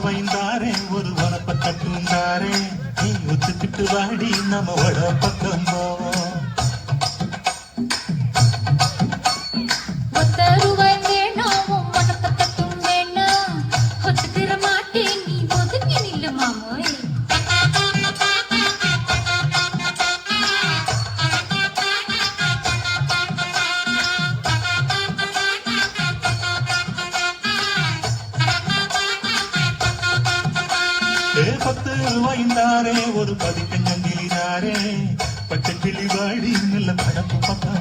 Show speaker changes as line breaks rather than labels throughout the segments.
வைந்தாரே ஒரு வரப்ப தட்டுந்தாரே நீ ஒத்துக்கிட்டு வாடி நம்ம வட பக்கம் போவோம். பத்து வைந்தாரே ஒரு பதிக்கஞ்சங்கிலினாரே பச்சை கிளி வாடி நல்ல படப்பு பக்கம்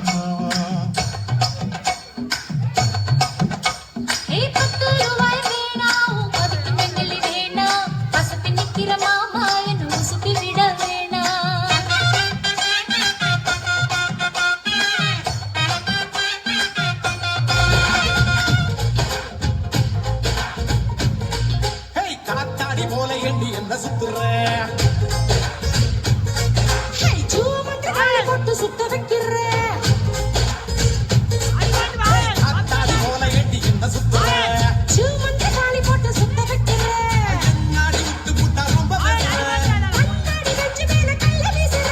என்ன சுத்துற சுத்த வைக்கிற போல எட்டி என்ன சுத்துற காளி போட்டு சுத்த வைக்கிற கண்ணாடி விட்டு புட்டா ரொம்ப கண்ணாடி வச்சு மேல கையில வீசுற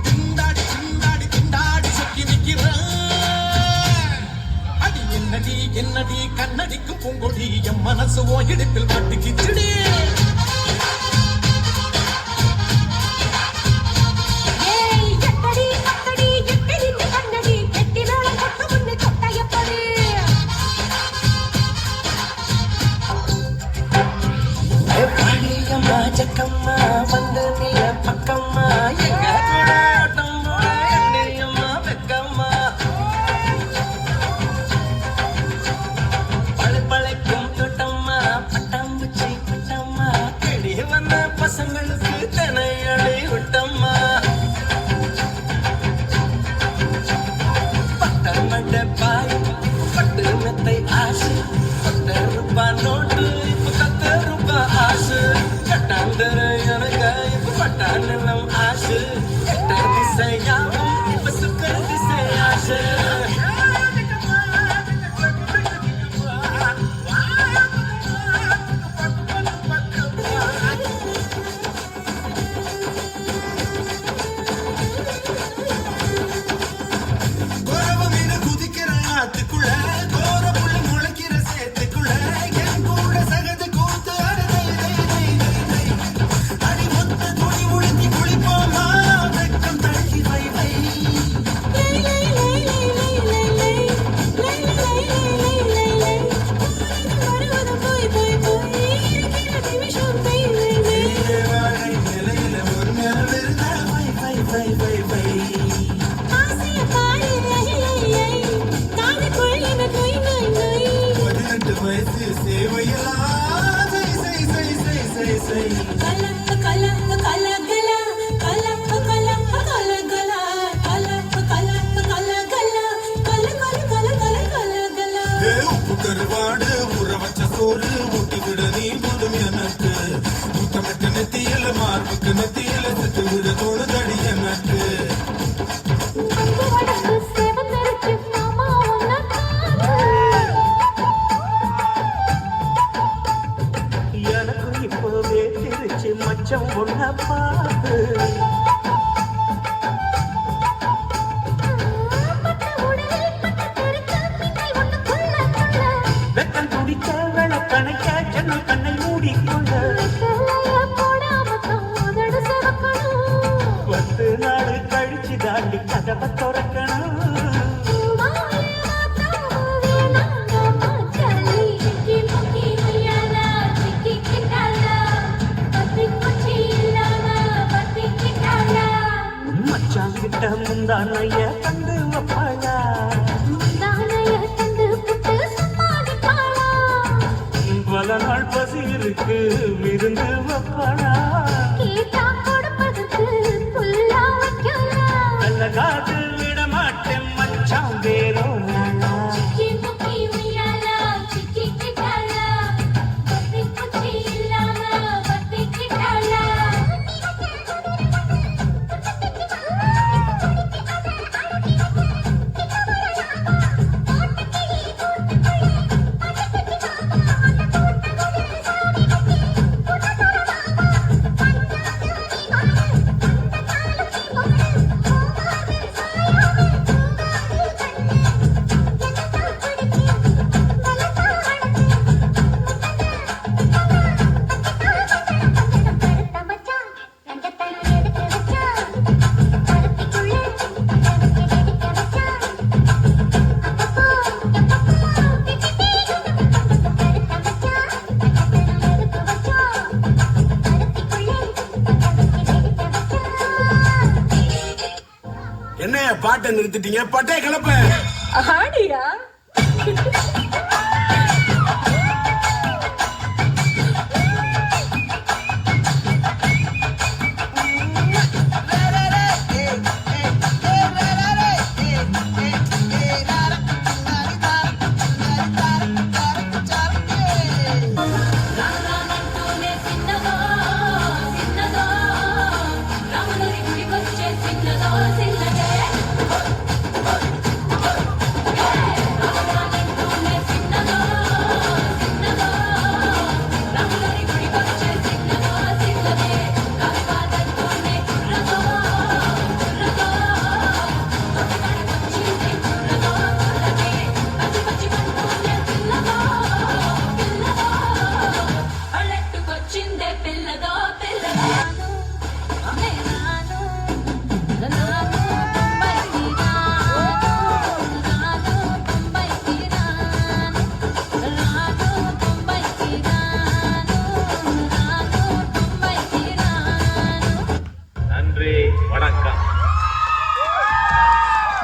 திண்டாடி திண்டாடி திண்டாடி சொக்கி நிக்கிற அடி என்னடி கண்ணடிக்கு பூங்கொடி என் மனசு ஓ இடுப்பில் மாட்டிக்கிச்சுடி. ஜக்கம்மா வந்து நீல பக்கம்மா எங்க கூடம்மா எண்ணியம்மா வெக்கம்மா பழைக்கும் தோட்டம்மா பட்டாம்பூச்சி பட்டம்மா கிளி வந்த பசங்களுக்கு தினையடி விட்டம்மா பட்டமட்ட பாய் பட்டு மெத்தை ஆசு 10 ரூபாய் நோட்டு இப்ப 10 ரூபாய் ஆசு கட்டாந்தர எனக்கு இப்ப பட்டாளம் ஆசு கட்ட திசையாவும் இப்ப சுக்கர திசை ஆசு கருவாடு ஊற வச்ச சோறு ஊட்டி விட நீ போதும் எனக்கு முத்தமிட்டு நெத்தியில மார்புக்கு நெத்தியில செத்து விட தோணுதடி எனக்கு எனக்கு இப்பவே திருச்சி மச்சம் ஒன்ன பார்த்து கண்ணை மூடிக்கொள்ள 10 நாள் கழிச்சு தாண்டி கதவை திறக்கணும். மச்சாங்கிட்ட முந்தானைய கண்டு வப்பாளா பல நாள் பசி இருக்கு விருந்து வப்பாளா நல்ல காது விட மாட்டேன் மச்சான் வேறோ
பாட்டை நிறுத்திட்டீங்க? பட்டே கிளப்ப.
ஆடியா